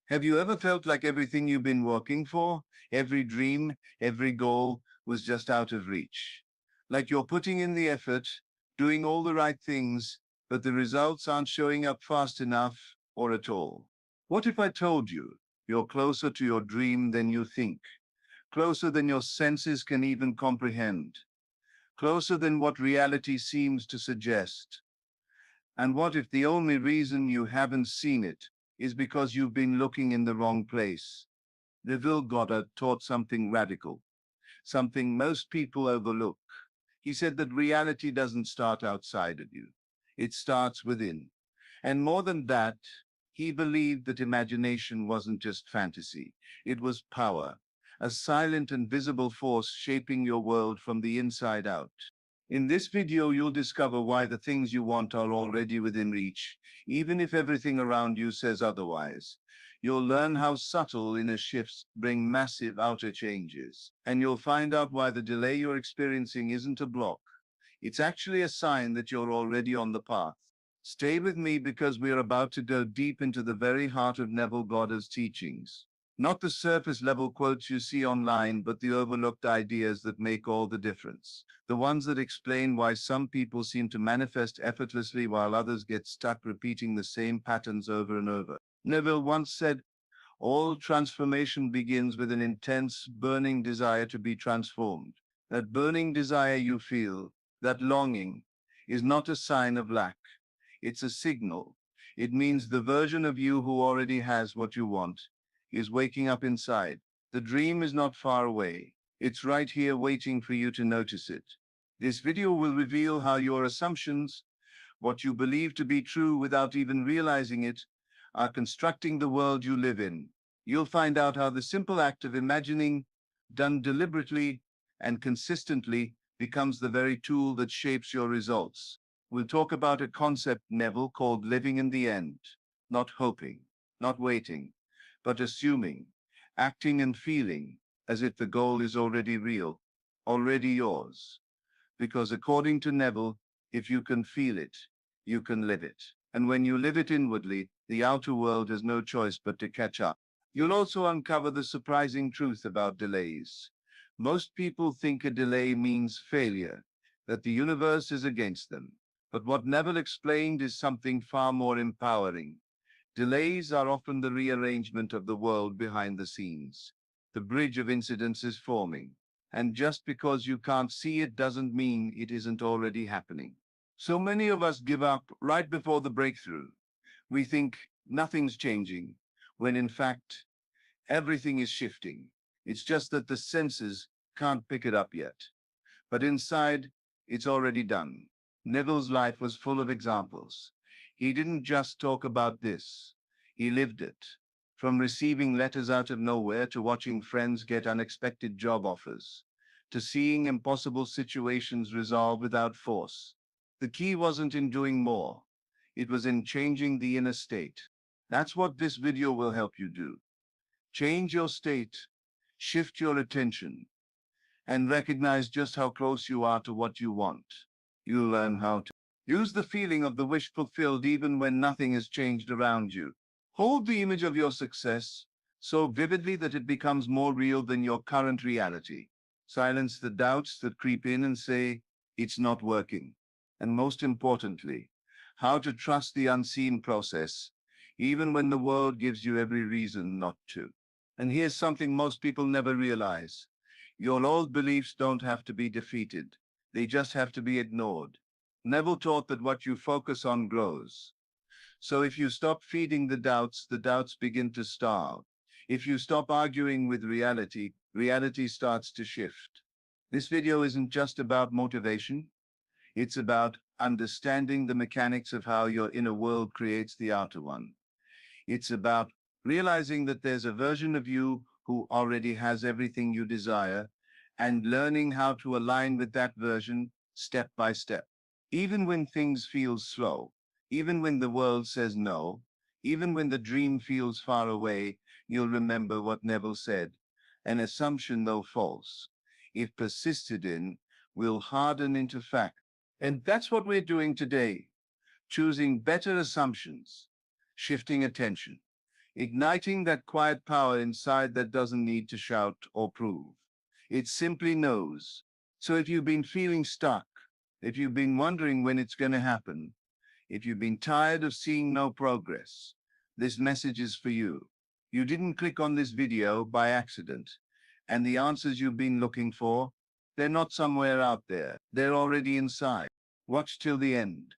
Have you ever felt like everything you've been working for, every dream, every goal, was just out of reach? Like you're putting in the effort, doing all the right things, but the results aren't showing up fast enough or at all? What if I told you you're closer to your dream than you think, closer than your senses can even comprehend, closer than what reality seems to suggest? And what if the only reason you haven't seen it is because you've been looking in the wrong place? Neville Goddard taught something radical, something most people overlook. He said that reality doesn't start outside of you, it starts within. And more than that, he believed that imagination wasn't just fantasy, it was power, a silent and visible force shaping your world from the inside out. In this video, you'll discover why the things you want are already within reach, even if everything around you says otherwise. You'll learn how subtle inner shifts bring massive outer changes, and you'll find out why the delay you're experiencing isn't a block. It's actually a sign that you're already on the path. Stay with me because we're about to go deep into the very heart of Neville Goddard's teachings. Not the surface level quotes you see online, but the overlooked ideas that make all the difference. The ones that explain why some people seem to manifest effortlessly while others get stuck repeating the same patterns over and over. Neville once said, all transformation begins with an intense, burning desire to be transformed. That burning desire you feel, that longing, is not a sign of lack. It's a signal. It means the version of you who already has what you want is waking up inside. The dream is not far away. It's right here waiting for you to notice it. This video will reveal how your assumptions, what you believe to be true without even realizing it, are constructing the world you live in. You'll find out how the simple act of imagining, done deliberately and consistently, becomes the very tool that shapes your results. We'll talk about a concept, Neville, called living in the end. Not hoping, not waiting, but assuming, acting and feeling as if the goal is already real, already yours. Because according to Neville, if you can feel it, you can live it. And when you live it inwardly, the outer world has no choice but to catch up. You'll also uncover the surprising truth about delays. Most people think a delay means failure, that the universe is against them. But what Neville explained is something far more empowering. Delays are often the rearrangement of the world behind the scenes. The bridge of incidents is forming. And just because you can't see it doesn't mean it isn't already happening. So many of us give up right before the breakthrough. We think nothing's changing, when in fact, everything is shifting. It's just that the senses can't pick it up yet. But inside, it's already done. Neville's life was full of examples. He didn't just talk about this, he lived it. From receiving letters out of nowhere to watching friends get unexpected job offers, to seeing impossible situations resolved without force. The key wasn't in doing more, it was in changing the inner state. That's what this video will help you do. Change your state, shift your attention, and recognize just how close you are to what you want. You'll learn how to use the feeling of the wish fulfilled even when nothing has changed around you. Hold the image of your success so vividly that it becomes more real than your current reality. Silence the doubts that creep in and say, it's not working. And most importantly, how to trust the unseen process, even when the world gives you every reason not to. And here's something most people never realize. Your old beliefs don't have to be defeated. They just have to be ignored. Neville taught that what you focus on grows. So if you stop feeding the doubts begin to starve. If you stop arguing with reality, reality starts to shift. This video isn't just about motivation. It's about understanding the mechanics of how your inner world creates the outer one. It's about realizing that there's a version of you who already has everything you desire and learning how to align with that version step by step. Even when things feel slow, even when the world says no, even when the dream feels far away, you'll remember what Neville said. An assumption, though false, if persisted in, will harden into fact. And that's what we're doing today, choosing better assumptions, shifting attention, igniting that quiet power inside that doesn't need to shout or prove. It simply knows. So if you've been feeling stuck, if you've been wondering when it's going to happen, if you've been tired of seeing no progress, this message is for you. You didn't click on this video by accident, and the answers you've been looking for, they're not somewhere out there. They're already inside. Watch till the end,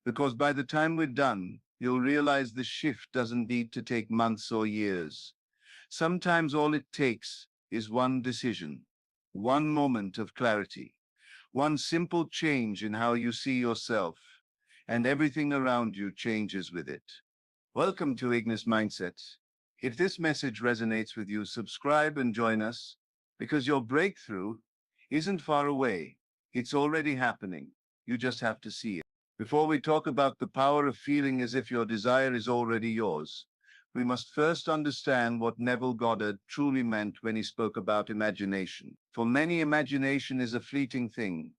because by the time we're done, you'll realize the shift doesn't need to take months or years. Sometimes all it takes is one decision, one moment of clarity, one simple change in how you see yourself, and everything around you changes with it. Welcome to Ignis Mindset. If this message resonates with you, subscribe and join us, because your breakthrough isn't far away. It's already happening. You just have to see it. Before we talk about the power of feeling as if your desire is already yours, we must first understand what Neville Goddard truly meant when he spoke about imagination. For many, imagination is a fleeting thing,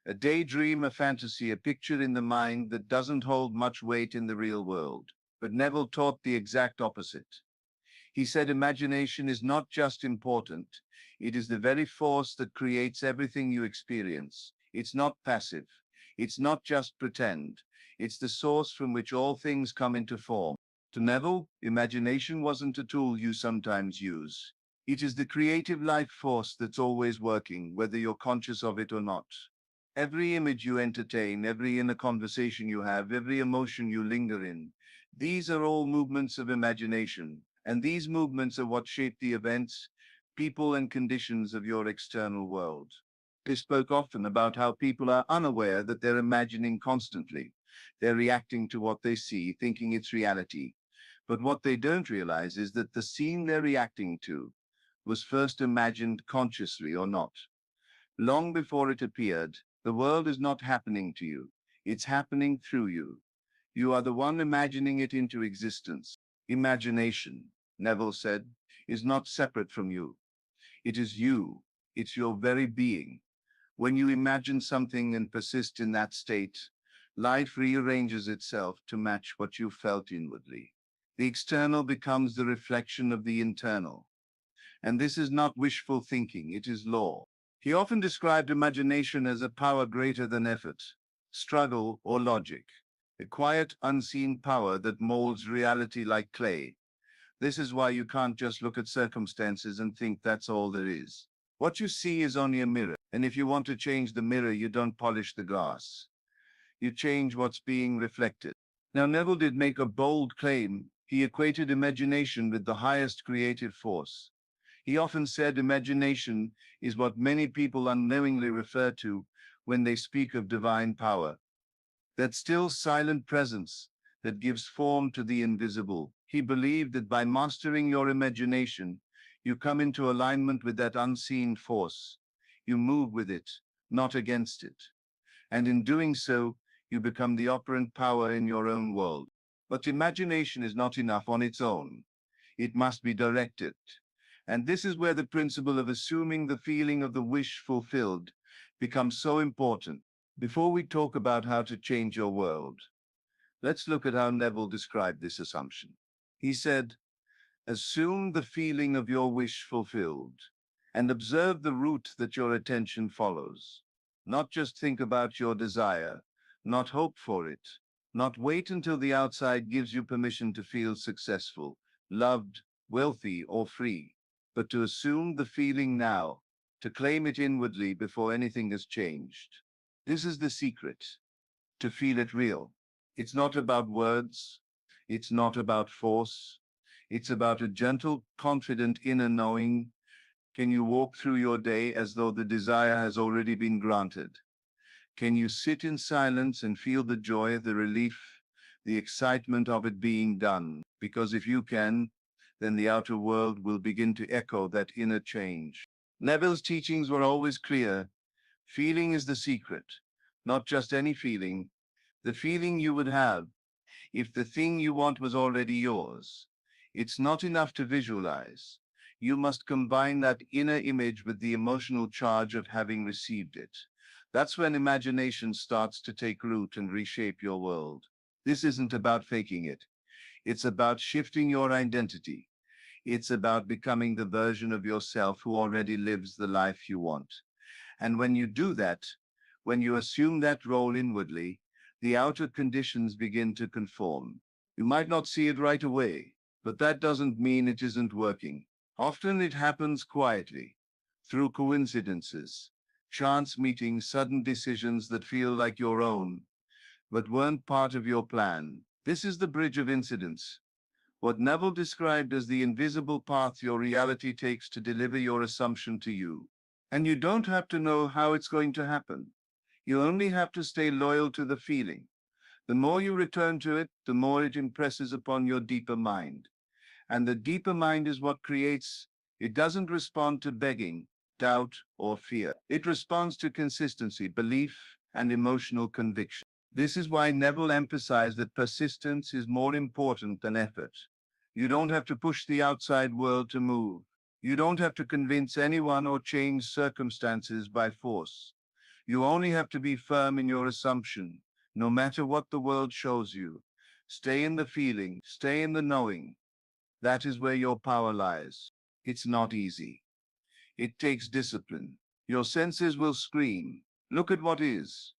a daydream, a fantasy, a picture in the mind that doesn't hold much weight in the real world. But Neville taught the exact opposite. He said imagination is not just important, it is the very force that creates everything you experience. It's not passive. It's not just pretend. It's the source from which all things come into form. To Neville, imagination wasn't a tool you sometimes use. It is the creative life force that's always working, whether you're conscious of it or not. Every image you entertain, every inner conversation you have, every emotion you linger in, these are all movements of imagination. And these movements are what shape the events, people, and conditions of your external world. They spoke often about how people are unaware that they're imagining constantly. They're reacting to what they see, thinking it's reality. But what they don't realize is that the scene they're reacting to was first imagined consciously or not. Long before it appeared, the world is not happening to you. It's happening through you. You are the one imagining it into existence. Imagination, Neville said, is not separate from you. It is you. It's your very being. When you imagine something and persist in that state, life rearranges itself to match what you felt inwardly. The external becomes the reflection of the internal. And this is not wishful thinking, it is law. He often described imagination as a power greater than effort, struggle, or logic, a quiet, unseen power that molds reality like clay. This is why you can't just look at circumstances and think that's all there is. What you see is only a mirror, and if you want to change the mirror, you don't polish the glass. You change what's being reflected. Now, Neville did make a bold claim. He equated imagination with the highest creative force. He often said imagination is what many people unknowingly refer to when they speak of divine power. That still silent presence that gives form to the invisible. He believed that by mastering your imagination, you come into alignment with that unseen force. You move with it, not against it. And in doing so, you become the operant power in your own world. But imagination is not enough on its own. It must be directed. And this is where the principle of assuming the feeling of the wish fulfilled becomes so important. Before we talk about how to change your world, let's look at how Neville described this assumption. He said, assume the feeling of your wish fulfilled and observe the route that your attention follows. Not just think about your desire, not hope for it, not wait until the outside gives you permission to feel successful, loved, wealthy, or free, but to assume the feeling now, to claim it inwardly before anything has changed. This is the secret, to feel it real. It's not about words. It's not about force. It's about a gentle, confident inner knowing. Can you walk through your day as though the desire has already been granted? Can you sit in silence and feel the joy, the relief, the excitement of it being done? Because if you can, then the outer world will begin to echo that inner change. Neville's teachings were always clear. Feeling is the secret, not just any feeling, the feeling you would have if the thing you want was already yours. It's not enough to visualize. You must combine that inner image with the emotional charge of having received it. That's when imagination starts to take root and reshape your world. This isn't about faking it. It's about shifting your identity. It's about becoming the version of yourself who already lives the life you want. And when you do that, when you assume that role inwardly, the outer conditions begin to conform. You might not see it right away, but that doesn't mean it isn't working. Often it happens quietly, through coincidences, chance meetings, sudden decisions that feel like your own, but weren't part of your plan. This is the bridge of incidents, what Neville described as the invisible path your reality takes to deliver your assumption to you. And you don't have to know how it's going to happen. You only have to stay loyal to the feeling. The more you return to it, the more it impresses upon your deeper mind. And the deeper mind is what creates. It doesn't respond to begging, doubt, or fear. It responds to consistency, belief, and emotional conviction. This is why Neville emphasized that persistence is more important than effort. You don't have to push the outside world to move. You don't have to convince anyone or change circumstances by force. You only have to be firm in your assumption, no matter what the world shows you. Stay in the feeling, stay in the knowing. That is where your power lies. It's not easy. It takes discipline. Your senses will scream, look at what is.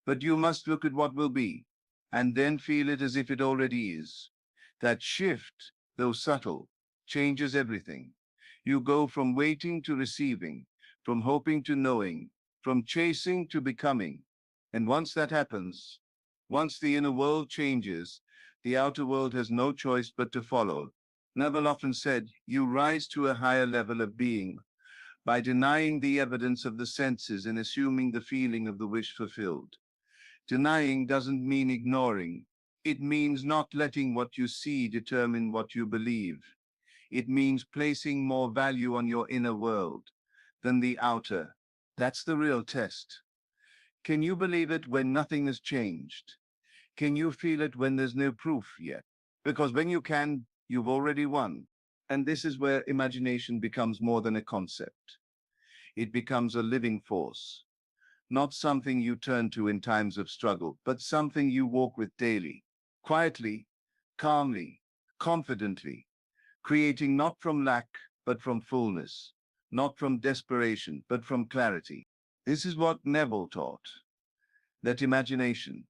But you must look at what will be, and then feel it as if it already is. That shift, though subtle, changes everything. You go from waiting to receiving, from hoping to knowing, from chasing to becoming. And once that happens, once the inner world changes, the outer world has no choice but to follow. Neville often said, you rise to a higher level of being by denying the evidence of the senses and assuming the feeling of the wish fulfilled. Denying doesn't mean ignoring. It means not letting what you see determine what you believe. It means placing more value on your inner world than the outer. That's the real test. Can you believe it when nothing has changed? Can you feel it when there's no proof yet? Because when you can, you've already won. And this is where imagination becomes more than a concept. It becomes a living force, not something you turn to in times of struggle, but something you walk with daily, quietly, calmly, confidently, creating not from lack, but from fullness, not from desperation, but from clarity. This is what Neville taught, that imagination,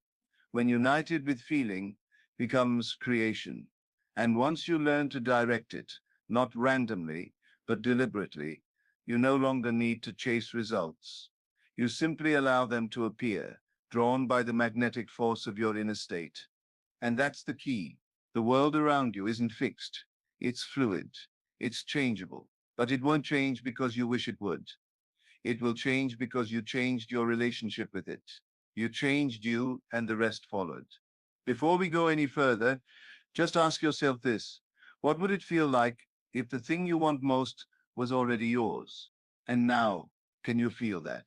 when united with feeling, becomes creation. And once you learn to direct it, not randomly, but deliberately, you no longer need to chase results. You simply allow them to appear, drawn by the magnetic force of your inner state. And that's the key. The world around you isn't fixed. It's fluid. It's changeable. But it won't change because you wish it would. It will change because you changed your relationship with it. You changed you, and the rest followed. Before we go any further, just ask yourself this. What would it feel like if the thing you want most was already yours? And now, can you feel that?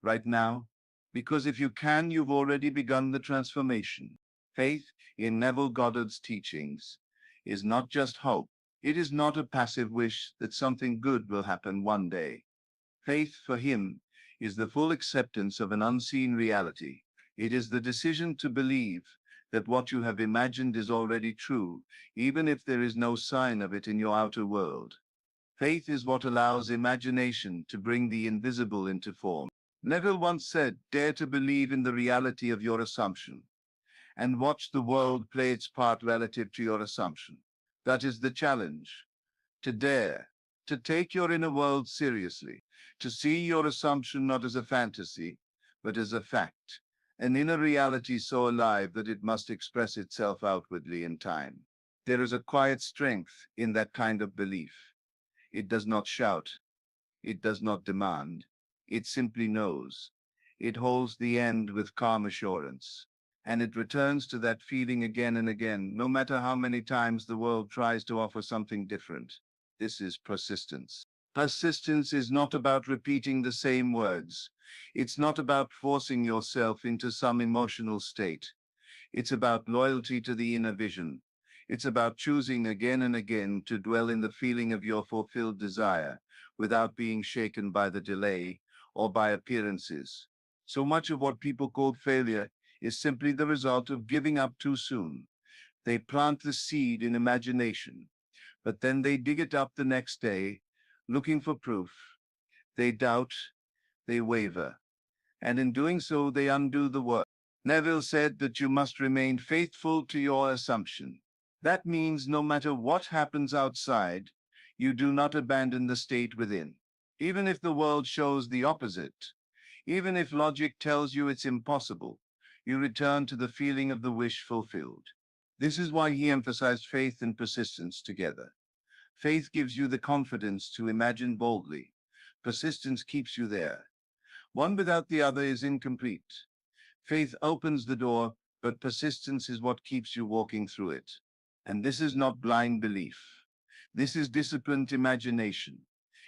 Right now? Because if you can, you've already begun the transformation. Faith, in Neville Goddard's teachings, is not just hope. It is not a passive wish that something good will happen one day. Faith for him is the full acceptance of an unseen reality. It is the decision to believe that what you have imagined is already true, even if there is no sign of it in your outer world. Faith is what allows imagination to bring the invisible into form. Neville once said, dare to believe in the reality of your assumption and watch the world play its part relative to your assumption. That is the challenge. To dare, to take your inner world seriously, to see your assumption not as a fantasy, but as a fact, an inner reality so alive that it must express itself outwardly in time. There is a quiet strength in that kind of belief. It does not shout, it does not demand, it simply knows. It holds the end with calm assurance. And it returns to that feeling again and again, no matter how many times the world tries to offer something different. This is persistence. Persistence is not about repeating the same words. It's not about forcing yourself into some emotional state. It's about loyalty to the inner vision. It's about choosing again and again to dwell in the feeling of your fulfilled desire without being shaken by the delay or by appearances. So much of what people call failure is simply the result of giving up too soon. They plant the seed in imagination, but then they dig it up the next day, looking for proof. They doubt, they waver, and in doing so, they undo the work. Neville said that you must remain faithful to your assumption. That means no matter what happens outside, you do not abandon the state within. Even if the world shows the opposite, even if logic tells you it's impossible, you return to the feeling of the wish fulfilled. This is why he emphasized faith and persistence together. Faith gives you the confidence to imagine boldly. Persistence keeps you there. One without the other is incomplete. Faith opens the door, but persistence is what keeps you walking through it. And this is not blind belief. This is disciplined imagination.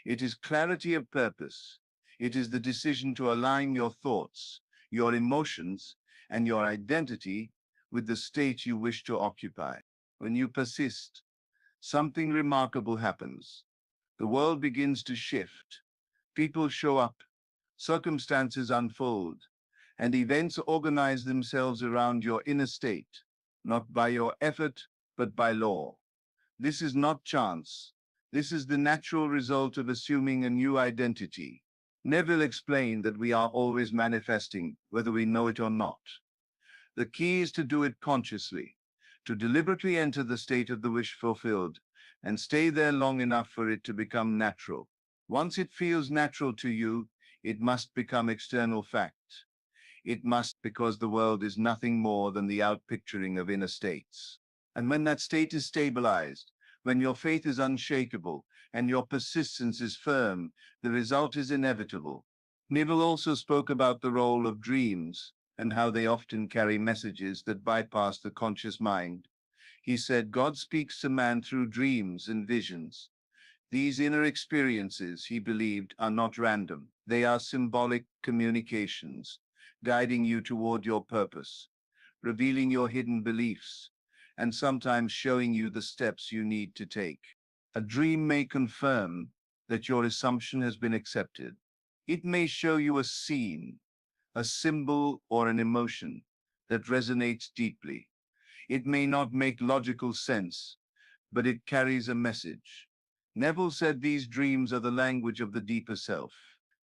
It is clarity of purpose. It is the decision to align your thoughts, your emotions, and your identity with the state you wish to occupy. When you persist, something remarkable happens. The world begins to shift. People show up, circumstances unfold, and events organize themselves around your inner state, not by your effort, but by law. This is not chance. This is the natural result of assuming a new identity. Neville explained that we are always manifesting, whether we know it or not. The key is to do it consciously, to deliberately enter the state of the wish fulfilled, and stay there long enough for it to become natural. Once it feels natural to you, it must become external fact. It must, because the world is nothing more than the outpicturing of inner states. And when that state is stabilized, when your faith is unshakable and your persistence is firm, the result is inevitable. Neville also spoke about the role of dreams and how they often carry messages that bypass the conscious mind. He said, God speaks to man through dreams and visions. These inner experiences, he believed, are not random. They are symbolic communications, guiding you toward your purpose, revealing your hidden beliefs, and sometimes showing you the steps you need to take. A dream may confirm that your assumption has been accepted. It may show you a scene, a symbol, or an emotion that resonates deeply. It may not make logical sense, but it carries a message. Neville said these dreams are the language of the deeper self.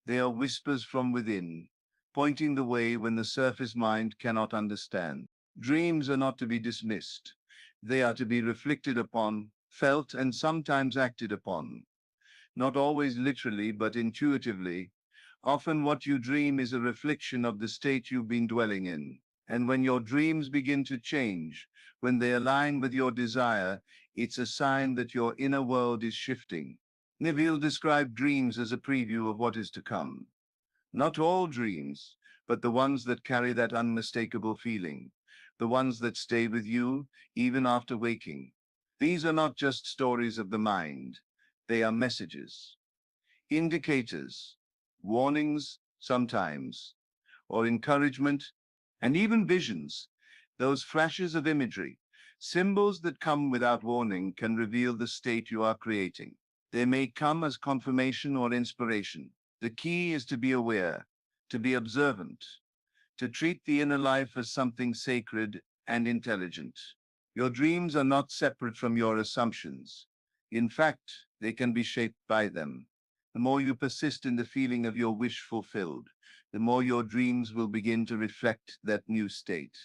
They are whispers from within, pointing the way when the surface mind cannot understand. Dreams are not to be dismissed. They are to be reflected upon, felt, and sometimes acted upon. Not always literally, but intuitively. Often what you dream is a reflection of the state you've been dwelling in. And when your dreams begin to change, when they align with your desire, it's a sign that your inner world is shifting. Neville described dreams as a preview of what is to come. Not all dreams, but the ones that carry that unmistakable feeling, the ones that stay with you even after waking. These are not just stories of the mind. They are messages, indicators, warnings sometimes, or encouragement, and even visions. Those flashes of imagery, symbols that come without warning, can reveal the state you are creating. They may come as confirmation or inspiration. The key is to be aware, to be observant, to treat the inner life as something sacred and intelligent. Your dreams are not separate from your assumptions. In fact, they can be shaped by them. The more you persist in the feeling of your wish fulfilled, the more your dreams will begin to reflect that new state.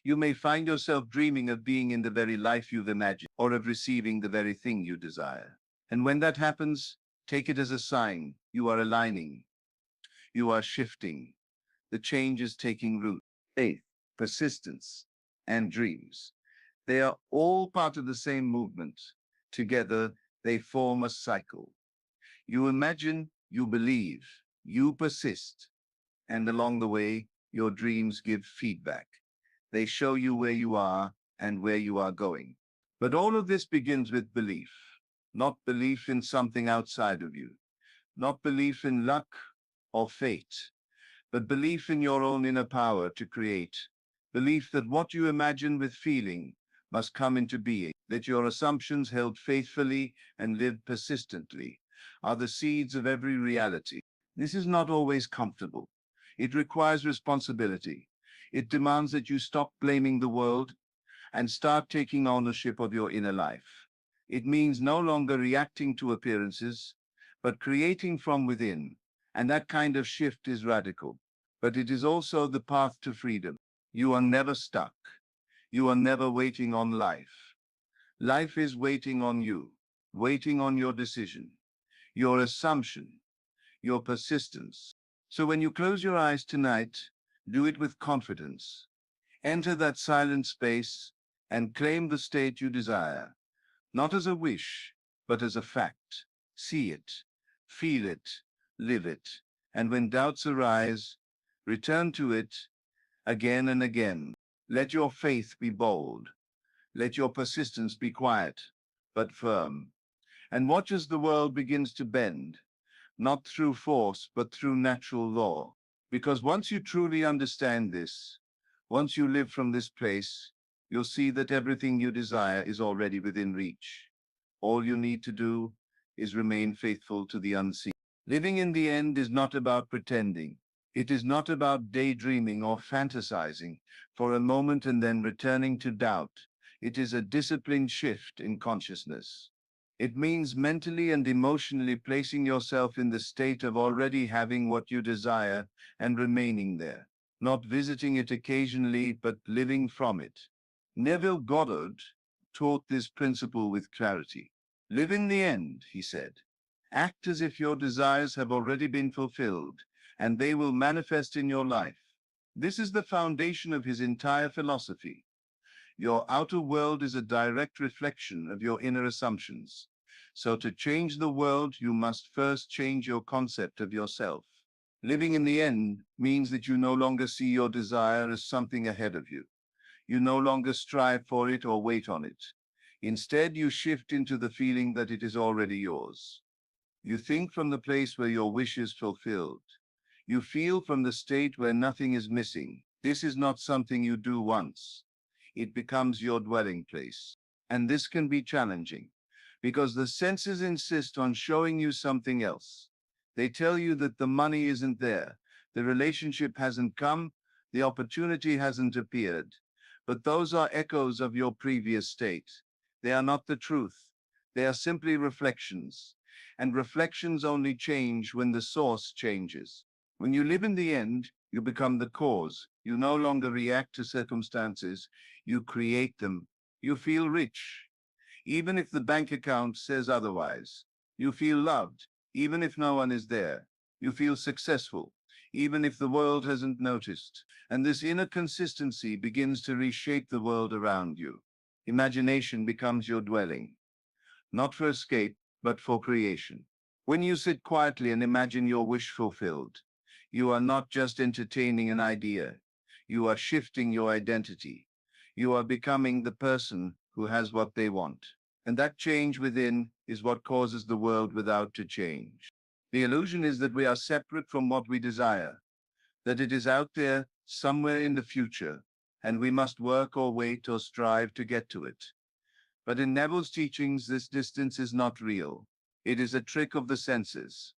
You may find yourself dreaming of being in the very life you've imagined, or of receiving the very thing you desire. And when that happens, take it as a sign you are aligning, you are shifting. The change is taking root. Faith, persistence, and dreams. They are all part of the same movement. Together, they form a cycle. You imagine, you believe, you persist, and along the way, your dreams give feedback. They show you where you are and where you are going. But all of this begins with belief, not belief in something outside of you, not belief in luck or fate, but belief in your own inner power to create. Belief that what you imagine with feeling must come into being, that your assumptions held faithfully and lived persistently are the seeds of every reality. This is not always comfortable. It requires responsibility. It demands that you stop blaming the world and start taking ownership of your inner life. It means no longer reacting to appearances, but creating from within. And that kind of shift is radical. But it is also the path to freedom. You are never stuck. You are never waiting on life. Life is waiting on you, waiting on your decision, your assumption, your persistence. So when you close your eyes tonight, do it with confidence. Enter that silent space and claim the state you desire, not as a wish, but as a fact. See it, feel it, live it. And when doubts arise, return to it again and again. Let your faith be bold. Let your persistence be quiet, but firm. And watch as the world begins to bend, not through force, but through natural law. Because once you truly understand this, once you live from this place, you'll see that everything you desire is already within reach. All you need to do is remain faithful to the unseen. Living in the end is not about pretending. It is not about daydreaming or fantasizing for a moment and then returning to doubt. It is a disciplined shift in consciousness. It means mentally and emotionally placing yourself in the state of already having what you desire and remaining there, not visiting it occasionally, but living from it. Neville Goddard taught this principle with clarity. Live in the end, he said. Act as if your desires have already been fulfilled, and they will manifest in your life. This is the foundation of his entire philosophy. Your outer world is a direct reflection of your inner assumptions. So to change the world, you must first change your concept of yourself. Living in the end means that you no longer see your desire as something ahead of you. You no longer strive for it or wait on it. Instead, you shift into the feeling that it is already yours. You think from the place where your wish is fulfilled. You feel from the state where nothing is missing. This is not something you do once. It becomes your dwelling place. And this can be challenging because the senses insist on showing you something else. They tell you that the money isn't there, the relationship hasn't come, the opportunity hasn't appeared. But those are echoes of your previous state. They are not the truth. They are simply reflections. And reflections only change when the source changes. When you live in the end, you become the cause. You no longer react to circumstances, you create them. You feel rich, even if the bank account says otherwise. You feel loved, even if no one is there. You feel successful, even if the world hasn't noticed. And this inner consistency begins to reshape the world around you. Imagination becomes your dwelling, not for escape, but for creation. When you sit quietly and imagine your wish fulfilled, you are not just entertaining an idea, you are shifting your identity. You are becoming the person who has what they want. And that change within is what causes the world without to change. The illusion is that we are separate from what we desire, that it is out there somewhere in the future, and we must work or wait or strive to get to it. But in Neville's teachings, this distance is not real. It is a trick of the senses.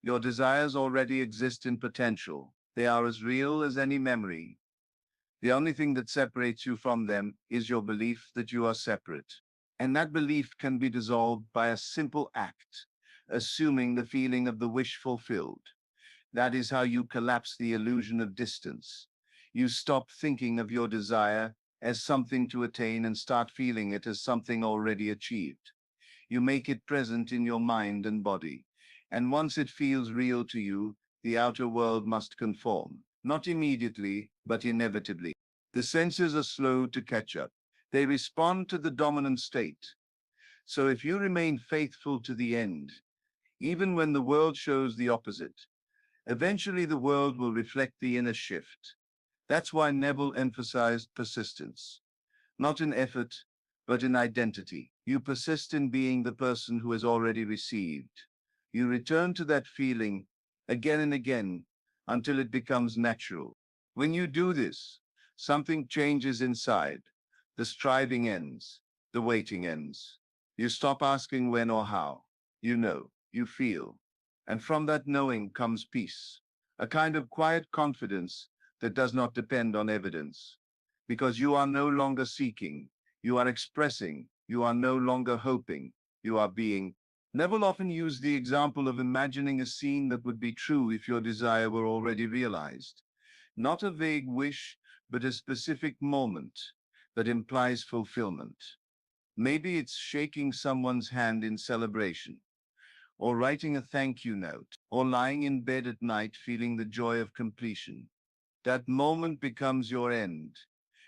Your desires already exist in potential. They are as real as any memory. The only thing that separates you from them is your belief that you are separate. And that belief can be dissolved by a simple act, assuming the feeling of the wish fulfilled. That is how you collapse the illusion of distance. You stop thinking of your desire as something to attain and start feeling it as something already achieved. You make it present in your mind and body. And once it feels real to you, the outer world must conform. Not immediately, but inevitably. The senses are slow to catch up. They respond to the dominant state. So if you remain faithful to the end, even when the world shows the opposite, eventually the world will reflect the inner shift. That's why Neville emphasized persistence, not in effort, but in identity. You persist in being the person who has already received. You return to that feeling again and again until it becomes natural. When you do this, something changes inside. The striving ends. The waiting ends. You stop asking when or how. You know, you feel. And from that knowing comes peace, a kind of quiet confidence that does not depend on evidence. because you are no longer seeking, you are expressing, you are no longer hoping, you are being. Neville often used the example of imagining a scene that would be true if your desire were already realized. Not a vague wish, but a specific moment that implies fulfillment. Maybe it's shaking someone's hand in celebration, or writing a thank you note, or lying in bed at night feeling the joy of completion. That moment becomes your end,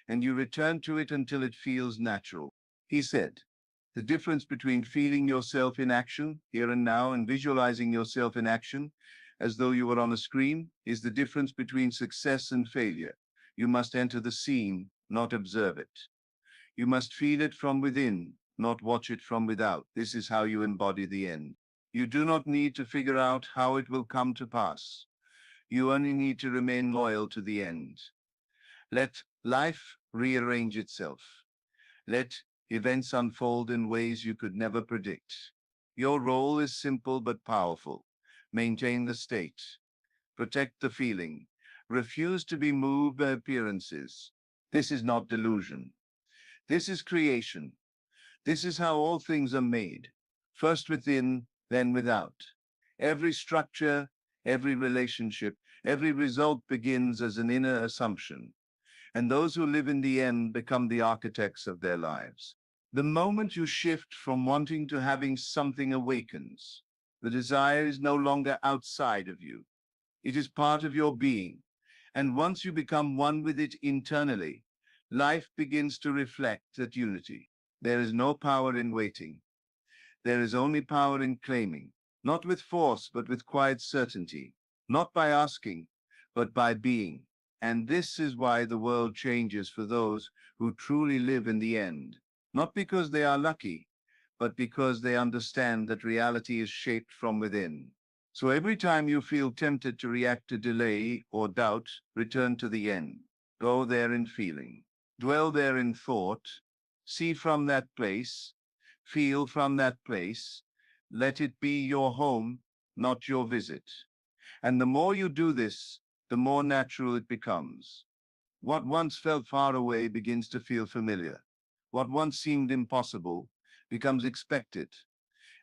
and you return to it until it feels natural. He said, the difference between feeling yourself in action, here and now, and visualizing yourself in action, as though you were on a screen, is the difference between success and failure. You must enter the scene, not observe it. You must feel it from within, not watch it from without. This is how you embody the end. You do not need to figure out how it will come to pass. You only need to remain loyal to the end. Let life rearrange itself. Let events unfold in ways you could never predict. Your role is simple but powerful. Maintain the state. Protect the feeling. Refuse to be moved by appearances. This is not delusion. This is creation. This is how all things are made. First within, then without. Every structure, every relationship, every result begins as an inner assumption. And those who live in the end become the architects of their lives. The moment you shift from wanting to having something awakens, the desire is no longer outside of you. It is part of your being. And once you become one with it internally, life begins to reflect that unity. There is no power in waiting. There is only power in claiming, not with force, but with quiet certainty, not by asking, but by being. And this is why the world changes for those who truly live in the end, not because they are lucky, but because they understand that reality is shaped from within. So every time you feel tempted to react to delay or doubt, return to the end. Go there in feeling. Dwell there in thought. See from that place. Feel from that place. Let it be your home, not your visit. And the more you do this, the more natural it becomes. What once felt far away begins to feel familiar. What once seemed impossible becomes expected.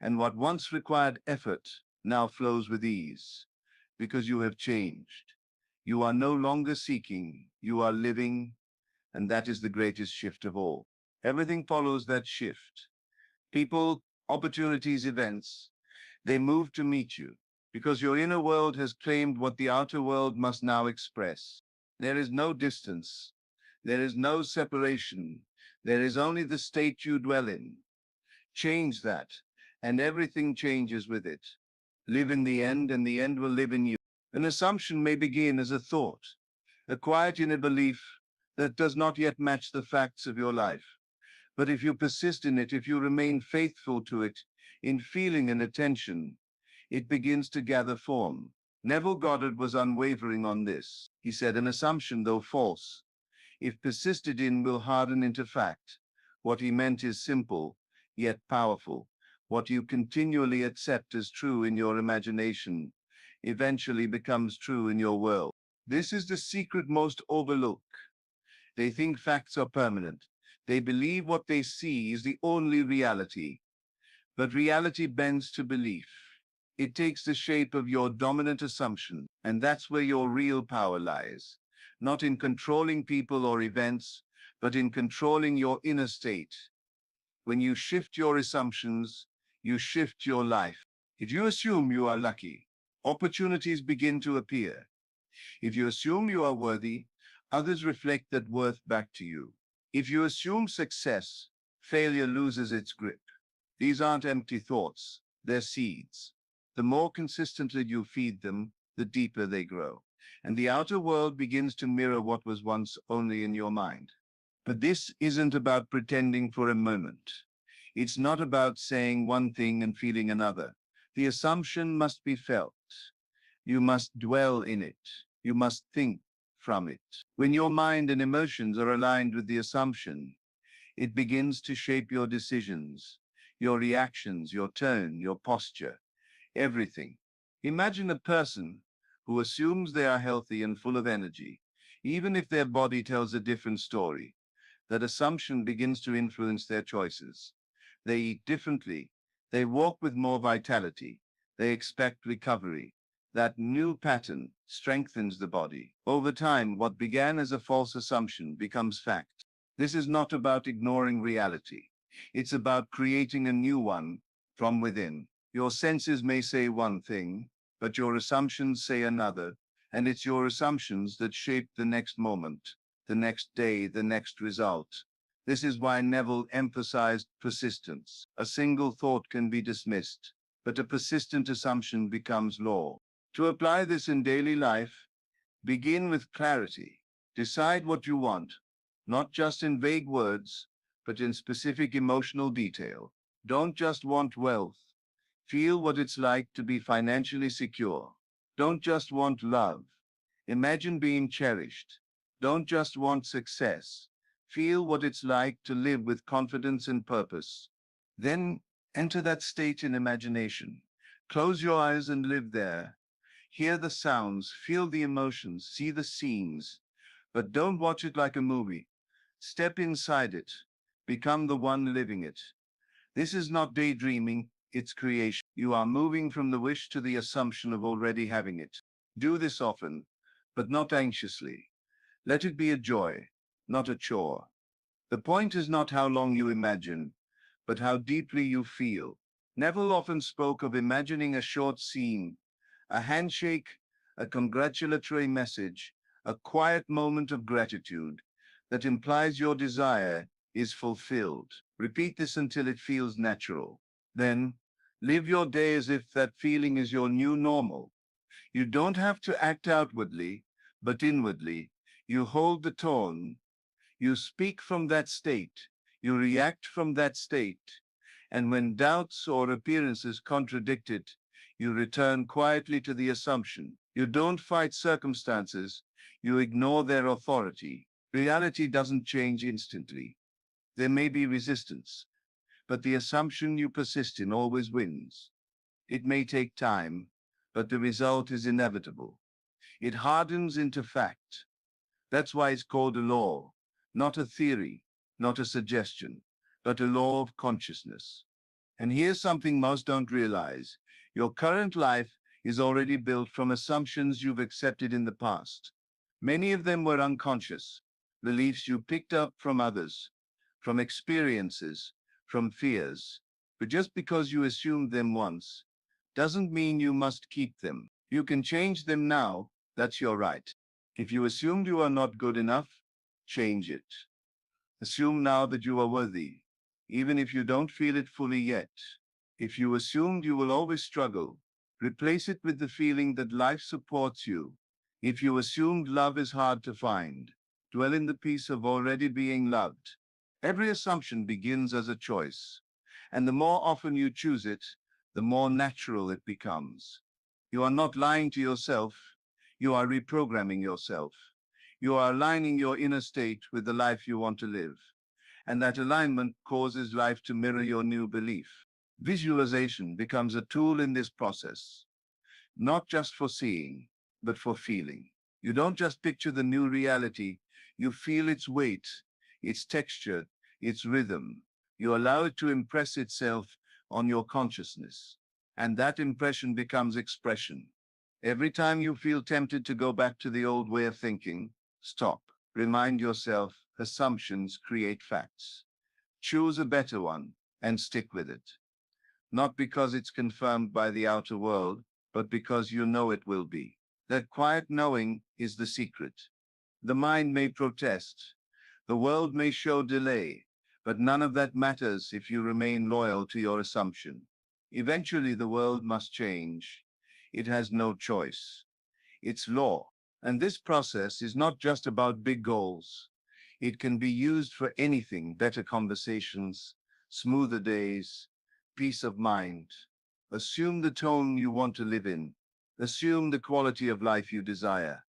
And what once required effort now flows with ease, because you have changed. You are no longer seeking, you are living, and that is the greatest shift of all. Everything follows that shift. People, opportunities, events, they move to meet you, because your inner world has claimed what the outer world must now express. There is no distance. There is no separation. There is only the state you dwell in. Change that, and everything changes with it. Live in the end, and the end will live in you. An assumption may begin as a thought, a quiet inner belief that does not yet match the facts of your life. But if you persist in it, if you remain faithful to it, in feeling and attention, it begins to gather form. Neville Goddard was unwavering on this. He said, an assumption, though false, if persisted in, will harden into fact. What he meant is simple, yet powerful. What you continually accept as true in your imagination eventually becomes true in your world. This is the secret most overlooked. They think facts are permanent. They believe what they see is the only reality. But reality bends to belief. It takes the shape of your dominant assumption, and that's where your real power lies. Not in controlling people or events, but in controlling your inner state. When you shift your assumptions, you shift your life. If you assume you are lucky, opportunities begin to appear. If you assume you are worthy, others reflect that worth back to you. If you assume success, failure loses its grip. These aren't empty thoughts, they're seeds. The more consistently you feed them, the deeper they grow. And the outer world begins to mirror what was once only in your mind. But this isn't about pretending for a moment. It's not about saying one thing and feeling another. The assumption must be felt. You must dwell in it. You must think from it. When your mind and emotions are aligned with the assumption, it begins to shape your decisions, your reactions, your tone, your posture, everything. Imagine a person who assumes they are healthy and full of energy. even if their body tells a different story. That assumption begins to influence their choices. They eat differently. They walk with more vitality. They expect recovery. That new pattern strengthens the body. Over time, what began as a false assumption becomes fact. This is not about ignoring reality. It's about creating a new one from within. Your senses may say one thing, but your assumptions say another, and it's your assumptions that shape the next moment, the next day, the next result. This is why Neville emphasized persistence. A single thought can be dismissed, but a persistent assumption becomes law. To apply this in daily life, begin with clarity. Decide what you want, not just in vague words, but in specific emotional detail. Don't just want wealth. Feel what it's like to be financially secure. Don't just want love. Imagine being cherished. Don't just want success. Feel what it's like to live with confidence and purpose. Then enter that state in imagination. Close your eyes and live there. Hear the sounds, feel the emotions, see the scenes. But don't watch it like a movie. Step inside it. Become the one living it. This is not daydreaming, it's creation. You are moving from the wish to the assumption of already having it. Do this often, but not anxiously. Let it be a joy, not a chore. The point is not how long you imagine, but how deeply you feel. Neville often spoke of imagining a short scene, a handshake, a congratulatory message, a quiet moment of gratitude that implies your desire is fulfilled. Repeat this until it feels natural. Then, live your day as if that feeling is your new normal. You don't have to act outwardly, but inwardly. You hold the tone. You speak from that state. You react from that state. And when doubts or appearances contradict it, you return quietly to the assumption. You don't fight circumstances. You ignore their authority. Reality doesn't change instantly. There may be resistance, but the assumption you persist in always wins. It may take time, but the result is inevitable. It hardens into fact. That's why it's called a law, not a theory, not a suggestion, but a law of consciousness. And here's something most don't realize. Your current life is already built from assumptions you've accepted in the past. Many of them were unconscious, beliefs you picked up from others, from experiences, from fears. But just because you assumed them once doesn't mean you must keep them. You can change them now. That's your right. If you assumed you are not good enough, change it. Assume now that you are worthy, even if you don't feel it fully yet. If you assumed you will always struggle, replace it with the feeling that life supports you. If you assumed love is hard to find, dwell in the peace of already being loved. Every assumption begins as a choice, and the more often you choose it, the more natural it becomes. You are not lying to yourself, you are reprogramming yourself. You are aligning your inner state with the life you want to live, and that alignment causes life to mirror your new belief. Visualization becomes a tool in this process, not just for seeing, but for feeling. You don't just picture the new reality, you feel its weight, its texture, its rhythm. You allow it to impress itself on your consciousness, and that impression becomes expression. Every time you feel tempted to go back to the old way of thinking, stop. Remind yourself, assumptions create facts. Choose a better one and stick with it. Not because it's confirmed by the outer world, but because you know it will be. That quiet knowing is the secret. The mind may protest, the world may show delay, but none of that matters if you remain loyal to your assumption. Eventually, the world must change. It has no choice. It's law. And this process is not just about big goals. It can be used for anything: better conversations, smoother days, peace of mind. Assume the tone you want to live in. Assume the quality of life you desire.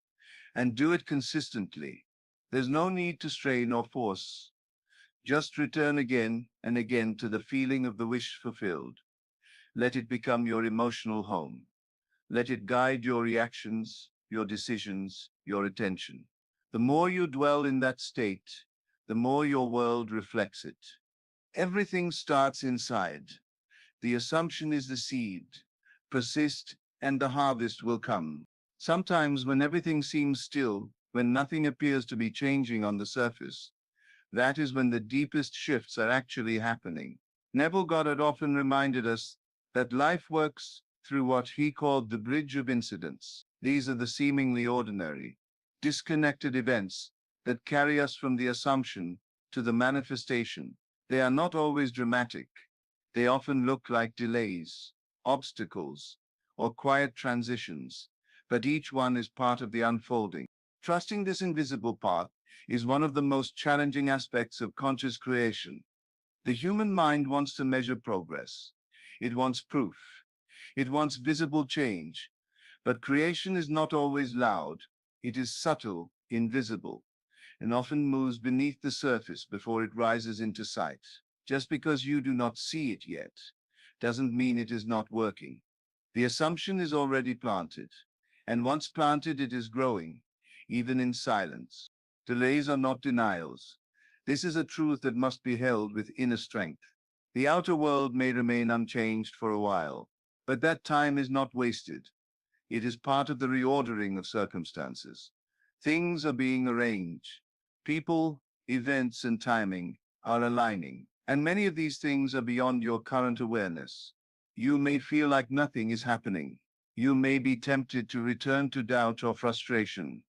And do it consistently. There's no need to strain or force. Just return again and again to the feeling of the wish fulfilled. Let it become your emotional home. Let it guide your reactions, your decisions, your attention. The more you dwell in that state, the more your world reflects it. Everything starts inside. The assumption is the seed. Persist, and the harvest will come. Sometimes, when everything seems still, when nothing appears to be changing on the surface, that is when the deepest shifts are actually happening. Neville Goddard often reminded us that life works through what he called the bridge of incidents. These are the seemingly ordinary, disconnected events that carry us from the assumption to the manifestation. They are not always dramatic. They often look like delays, obstacles, or quiet transitions, but each one is part of the unfolding. Trusting this invisible path is one of the most challenging aspects of conscious creation. The human mind wants to measure progress. It wants proof. It wants visible change. But creation is not always loud. It is subtle, invisible, and often moves beneath the surface before it rises into sight. Just because you do not see it yet doesn't mean it is not working. The assumption is already planted, and once planted, it is growing, even in silence. Delays are not denials. This is a truth that must be held with inner strength. The outer world may remain unchanged for a while, but that time is not wasted. It is part of the reordering of circumstances. Things are being arranged. People, events, and timing are aligning, and many of these things are beyond your current awareness. You may feel like nothing is happening. You may be tempted to return to doubt or frustration,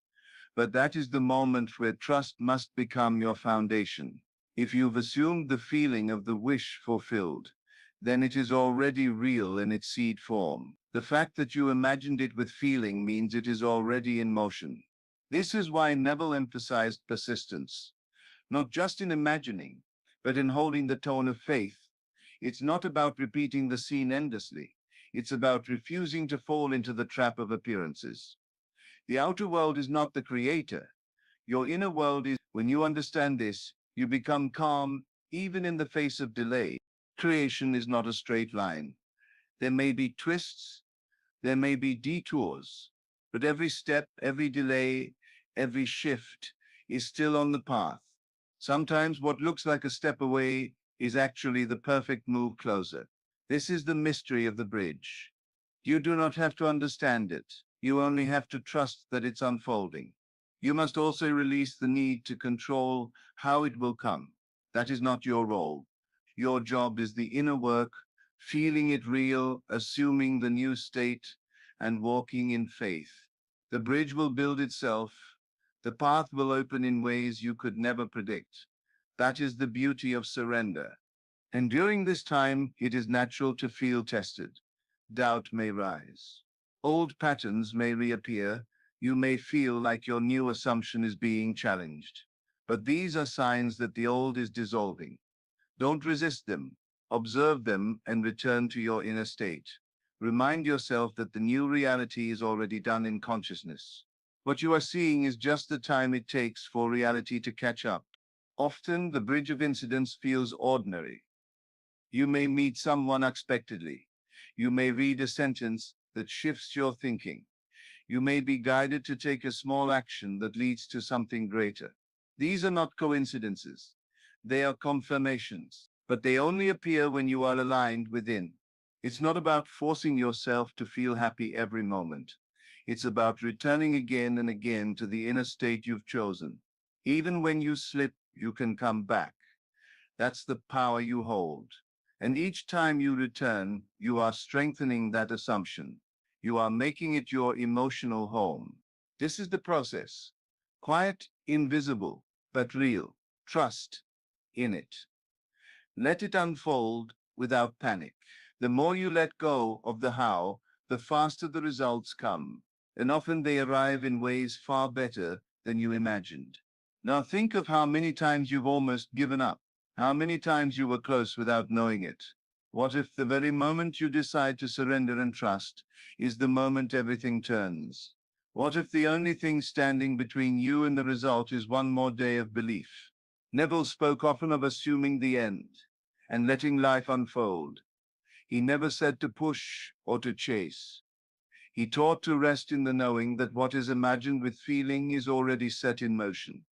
but that is the moment where trust must become your foundation. If you've assumed the feeling of the wish fulfilled, then it is already real in its seed form. The fact that you imagined it with feeling means it is already in motion. This is why Neville emphasized persistence, not just in imagining, but in holding the tone of faith. It's not about repeating the scene endlessly. It's about refusing to fall into the trap of appearances. The outer world is not the creator. Your inner world is. When you understand this, you become calm, even in the face of delay. Creation is not a straight line. There may be twists, there may be detours, but every step, every delay, every shift is still on the path. Sometimes what looks like a step away is actually the perfect move closer. This is the mystery of the bridge. You do not have to understand it. You only have to trust that it's unfolding. You must also release the need to control how it will come. That is not your role. Your job is the inner work, feeling it real, assuming the new state, and walking in faith. The bridge will build itself. The path will open in ways you could never predict. That is the beauty of surrender. And during this time, it is natural to feel tested. Doubt may rise. Old patterns may reappear. You may feel like your new assumption is being challenged. But these are signs that the old is dissolving. Don't resist them. Observe them and return to your inner state. Remind yourself that the new reality is already done in consciousness. What you are seeing is just the time it takes for reality to catch up. Often, the bridge of incidents feels ordinary. You may meet someone unexpectedly. You may read a sentence that shifts your thinking. You may be guided to take a small action that leads to something greater. These are not coincidences. They are confirmations, but they only appear when you are aligned within. It's not about forcing yourself to feel happy every moment. It's about returning again and again to the inner state you've chosen. Even when you slip, you can come back. That's the power you hold. And each time you return, you are strengthening that assumption. You are making it your emotional home. This is the process. Quiet, invisible, but real. Trust in it. Let it unfold without panic. The more you let go of the how, the faster the results come. And often they arrive in ways far better than you imagined. Now think of how many times you've almost given up. How many times you were close without knowing it? What if the very moment you decide to surrender and trust is the moment everything turns? What if the only thing standing between you and the result is one more day of belief? Neville spoke often of assuming the end and letting life unfold. He never said to push or to chase. He taught to rest in the knowing that what is imagined with feeling is already set in motion.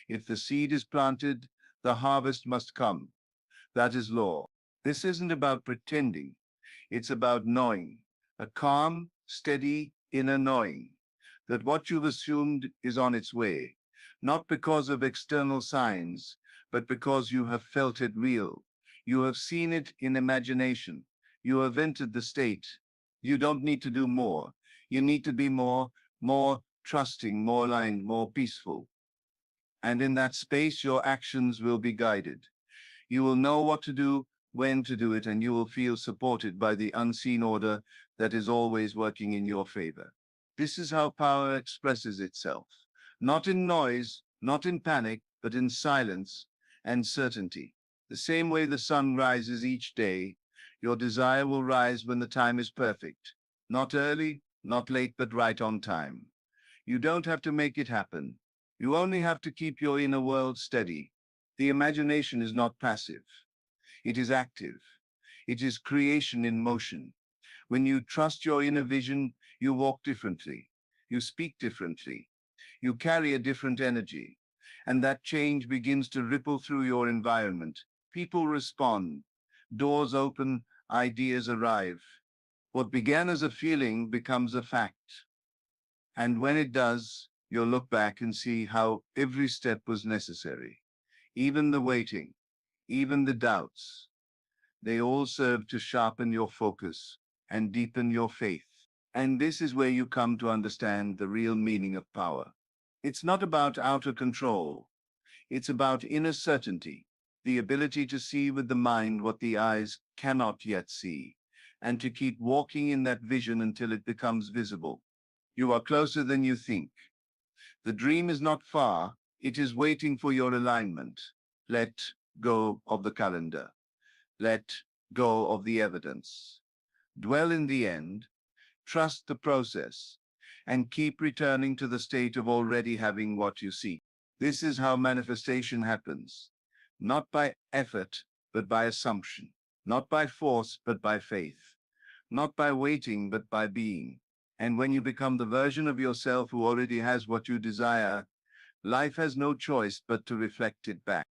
If the seed is planted, the harvest must come. That is law. This isn't about pretending. It's about knowing, a calm, steady inner knowing that what you've assumed is on its way, not because of external signs, but because you have felt it real. You have seen it in imagination. You have entered the state. You don't need to do more. You need to be more trusting, more aligned, more peaceful. And in that space, your actions will be guided. You will know what to do, when to do it, and you will feel supported by the unseen order that is always working in your favor. This is how power expresses itself. Not in noise, not in panic, but in silence and certainty. The same way the sun rises each day, your desire will rise when the time is perfect. Not early, not late, but right on time. You don't have to make it happen. You only have to keep your inner world steady. The imagination is not passive. It is active. It is creation in motion. When you trust your inner vision, you walk differently. You speak differently. You carry a different energy. And that change begins to ripple through your environment. People respond. Doors open. Ideas arrive. What began as a feeling becomes a fact. And when it does, you'll look back and see how every step was necessary. Even the waiting, even the doubts, they all serve to sharpen your focus and deepen your faith. And this is where you come to understand the real meaning of power. It's not about outer control. It's about inner certainty, the ability to see with the mind what the eyes cannot yet see, and to keep walking in that vision until it becomes visible. You are closer than you think. The dream is not far. It is waiting for your alignment. Let go of the calendar. Let go of the evidence. Dwell in the end. Trust the process. And keep returning to the state of already having what you seek. This is how manifestation happens. Not by effort, but by assumption. Not by force, but by faith. Not by waiting, but by being. And when you become the version of yourself who already has what you desire, life has no choice but to reflect it back.